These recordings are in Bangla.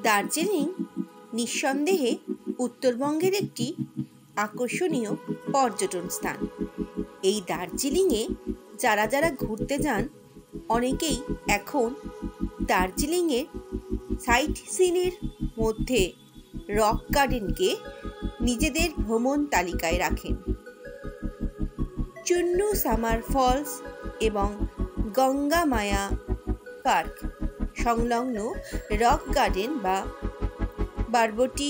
দার্জিলিং নিঃসন্দেহে উত্তরবঙ্গের একটি আকর্ষণীয় পর্যটন স্থান। এই দার্জিলিংয়ে যারা যারা ঘুরতে যান অনেকেই এখন দার্জিলিংয়ের সাইট সিনের মধ্যে রক গার্ডেনকে নিজেদের ভ্রমণ তালিকায় রাখেন। চুন্নু সামার ফলস এবং গঙ্গা মায়া পার্ক সংলগ্ন রক গার্ডেন বা বারবটি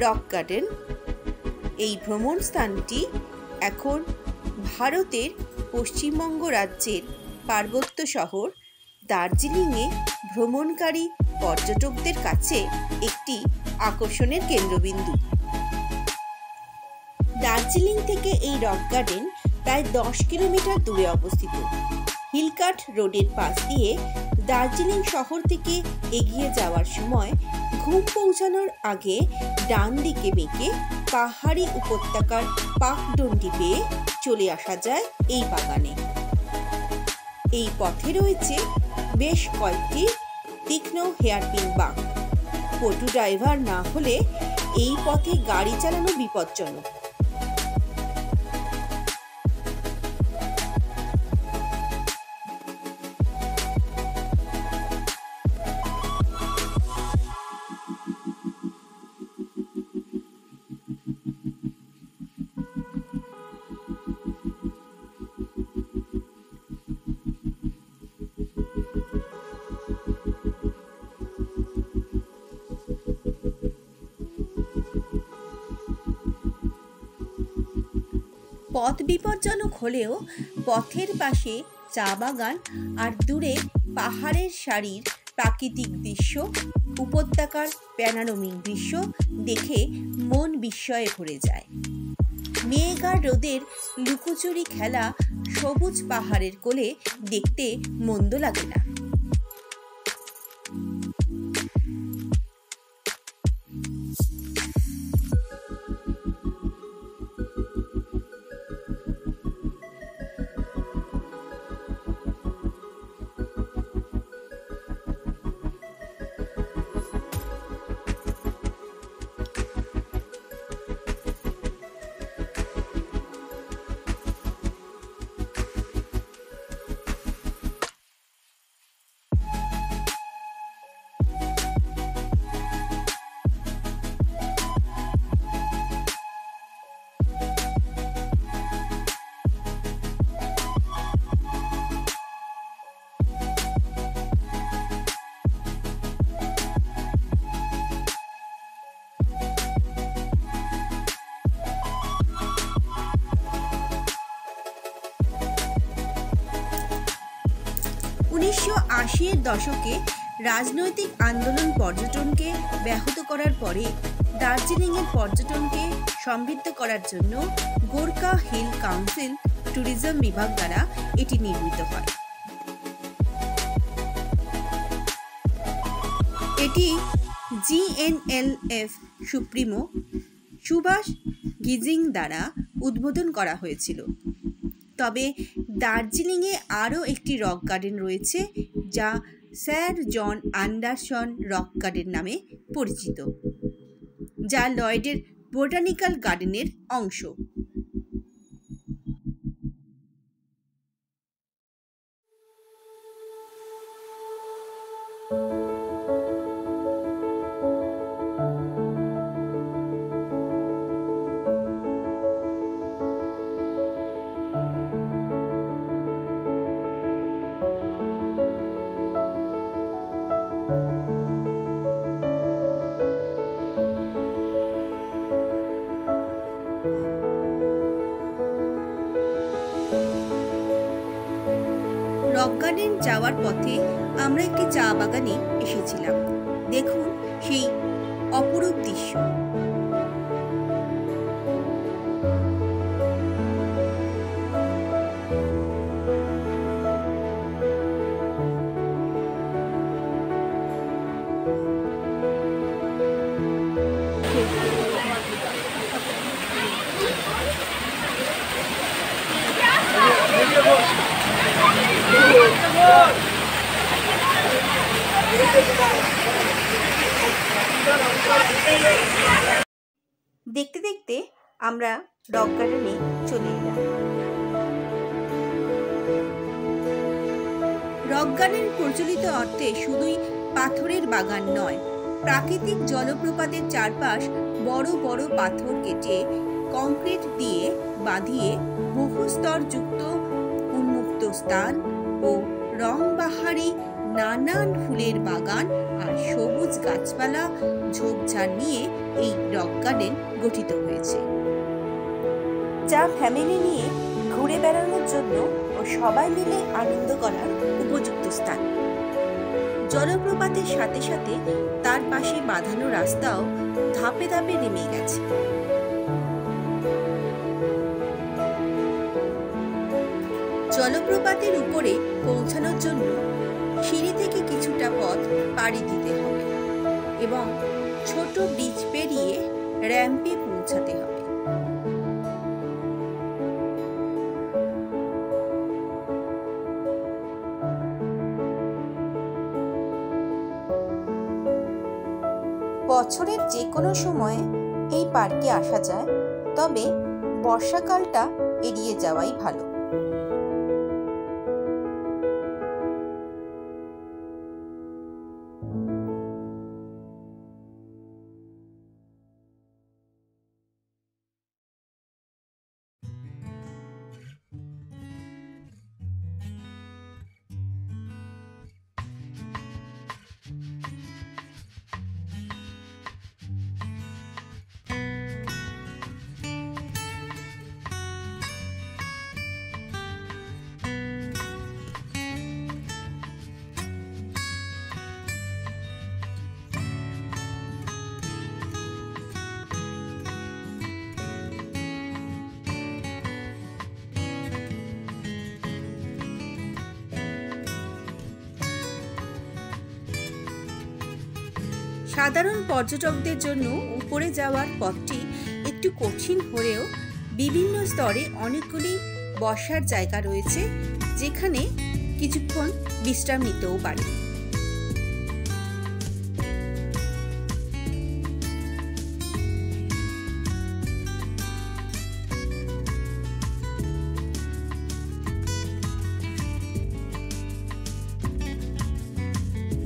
রক গার্ডেন, এই ভ্রমণ স্থানটি এখন ভারতের পশ্চিমবঙ্গ রাজ্যের পার্বত্য শহর দার্জিলিংয়ে ভ্রমণকারী পর্যটকদের কাছে একটি আকর্ষণের কেন্দ্রবিন্দু। দার্জিলিং থেকে এই রক গার্ডেন প্রায় 10 কিলোমিটার দূরে অবস্থিত। হিলকাট রোডের পাশ দিয়ে দার্জিলিং শহর থেকে এগিয়ে যাওয়ার সময় ঘুম পৌঁছানোর আগে ডান দিকে বেঁকে পাহাড়ি উপত্যকার পাকডন্ডি পেয়ে চলে আসা যায় এই বাগানে। এই পথে রয়েছে বেশ কয়েকটি তীক্ষ্ণ হেয়ারপিন বাঁক। পটু ড্রাইভার না হলে এই পথে গাড়ি চালানো বিপজ্জনক। পথ বিপজ্জনক হলেও পথের পাশে চা বাগান আর দূরে পাহাড়ের সারির প্রাকৃতিক দৃশ্য, উপত্যকার প্যানোরামিক দৃশ্য দেখে মন বিস্ময়ে ভরে যায়। মেঘ আর রোদের লুকোচুরি খেলা সবুজ পাহাড়ের কোলে দেখতে মন্দ লাগে না। এর দশকে রাজনৈতিক আন্দোলন পর্যটনকে ব্যাহত করার পরে দার্জিলিংয়ের পর্যটনকে সমৃদ্ধ করার জন্য গোর্খা হিল কাউন্সিল ট্যুরিজম বিভাগ দ্বারা এটি নির্মিত হয়। এটি জিএনএলএফ সুপ্রিমো সুভাষ গিজিং দ্বারা উদ্বোধন করা হয়েছিল। তবে দার্জিলিংয়ে আরও একটি রক গার্ডেন রয়েছে যা sir John Anderson rock garden নামে পরিচিত, যা লয়েডের বোটানিক্যাল গার্ডেনের অংশ। রক গার্ডেন যাওয়ার পথে আমরা একটি চা বাগানে এসেছিলাম। দেখুন সেই অপরূপ দৃশ্য। দেখতে দেখতে আমরা রক গার্ডেনে চলে এলাম। রক গার্ডেন প্রচলিত অর্থে শুধুই পাথরের বাগান নয়, প্রাকৃতিক জলপ্রপাতের চারপাশ বড় বড় পাথর কেটে কংক্রিট দিয়ে বাঁধিয়ে বহু স্তরযুক্ত উন্মুক্ত স্থান ও রংবাহারি নানান ফুলের বাগান আর সবুজ গাছপালা ঝোপঝাড় নিয়ে এই রক গার্ডেন গঠিত হয়েছে, যা ফ্যামিলি নিয়ে ঘুরে বেড়ানোর জন্য ও সবাই মিলে আনন্দ করার উপযুক্ত স্থান। জলপ্রপাতের সাথে সাথে তার পাশে বাঁধানো রাস্তাও ধাপে ধাপে নেমে গেছে। জলপ্রপাতের উপরে পৌঁছানোর জন্য সিঁড়ি থেকে কিছুটা পথ পাড়ি দিতে হবে এবং ছোট ব্রিজ পেরিয়ে র্যাম্পে পৌঁছাতে হবে। বছরের যে কোনো সময় এই পার্কে আসা যায়, তবে বর্ষাকালটা এড়িয়ে যাওয়াই ভালো। সাধারণ পর্যটকদের জন্য উপরে যাওয়ার পথটি একটু কঠিন হলেও বিভিন্ন স্তরে অনেকগুলি বসার জায়গা রয়েছে, যেখানে কিছুক্ষণ বিশ্রাম নিতেও পারে।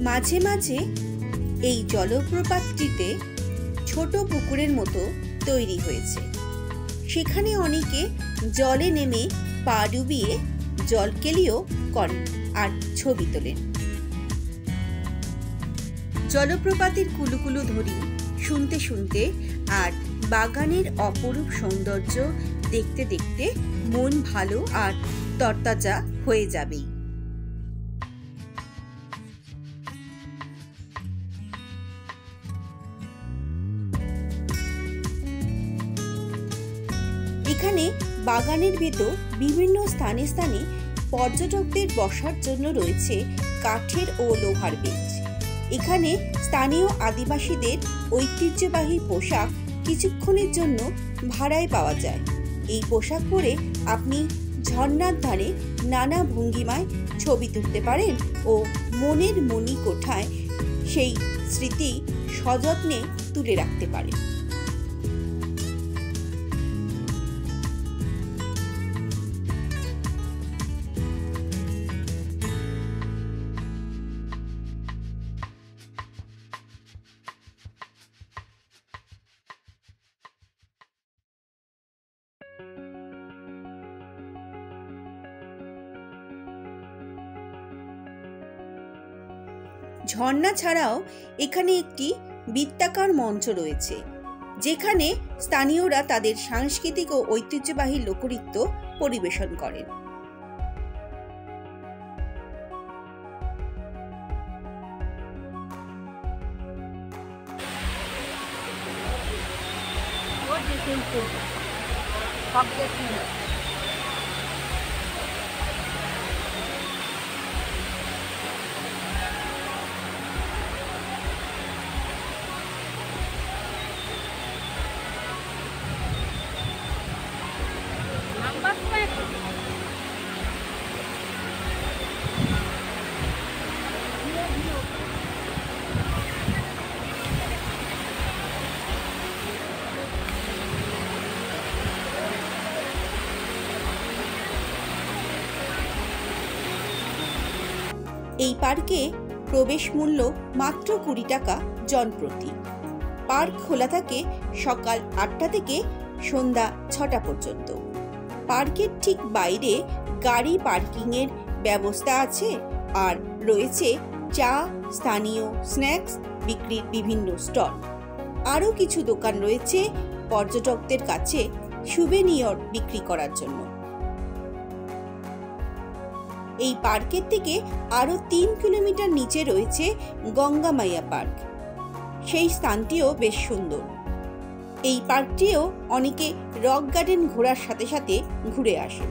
মাঝে মাঝে এই জলপ্রপাতটিতে ছোট পুকুরের মতো তৈরি হয়েছে, সেখানে অনেকে জলে নেমে পা ডুবিয়ে জলকেলিও করেন আর ছবি তোলেন। জলপ্রপাতের কুলুকুলু ধ্বনি শুনতে শুনতে আর বাগানের অপরূপ সৌন্দর্য দেখতে দেখতে মন ভালো আর তরতাজা হয়ে যাবেই। এখানে বাগানের ভেতর বিভিন্ন স্থানে স্থানে পর্যটকদের বসার জন্য রয়েছে কাঠের ও লোহার বেঞ্চ। এখানে স্থানীয় আদিবাসীদের ঐতিহ্যবাহী পোশাক কিছুক্ষণের জন্য ভাড়ায় পাওয়া যায়। এই পোশাক পরে আপনি ঝর্ণার ধারে নানা ভঙ্গিমায় ছবি তুলতে পারেন ও মনের মণিকোঠায় সেই স্মৃতি সযত্নে তুলে রাখতে পারেন। ঝর্ণা ছাড়াও এখানে একটি বৃত্তাকার মঞ্চ রয়েছে, যেখানে স্থানীয়রা তাদের সাংস্কৃতিক ও ঐতিহ্যবাহী লোকনৃত্য পরিবেশন করেন। এই পার্কে প্রবেশ মূল্য মাত্র 20 টাকা জনপ্রতি। পার্ক খোলা থাকে সকাল 8টা থেকে সন্ধ্যা 6টা পর্যন্ত। পার্কের ঠিক বাইরে গাড়ি পার্কিংয়ের ব্যবস্থা আছে, আর রয়েছে চা, স্থানীয় স্ন্যাক্স বিক্রির বিভিন্ন স্টল। আরও কিছু দোকান রয়েছে পর্যটকদের কাছে সুভেনিয়র বিক্রি করার জন্য। এই পার্কের থেকে আরও 3 কিলোমিটার নিচে রয়েছে গঙ্গা মাইয়া পার্ক। সেই স্থানটিও বেশ সুন্দর। এই পার্কটিও অনেকে রক গার্ডেন ঘোরার সাথে সাথে ঘুরে আসে।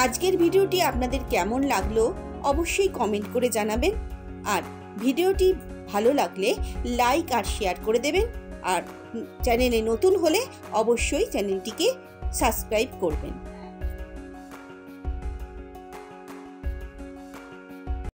আজকের ভিডিওটি আপনাদের কেমন লাগলো অবশ্যই কমেন্ট করে জানাবেন, আর ভিডিওটি ভালো লাগলে লাইক আর শেয়ার করে দেবেন, আর চ্যানেলে নতুন হলে অবশ্যই চ্যানেলটিকে সাবস্ক্রাইব করবেন।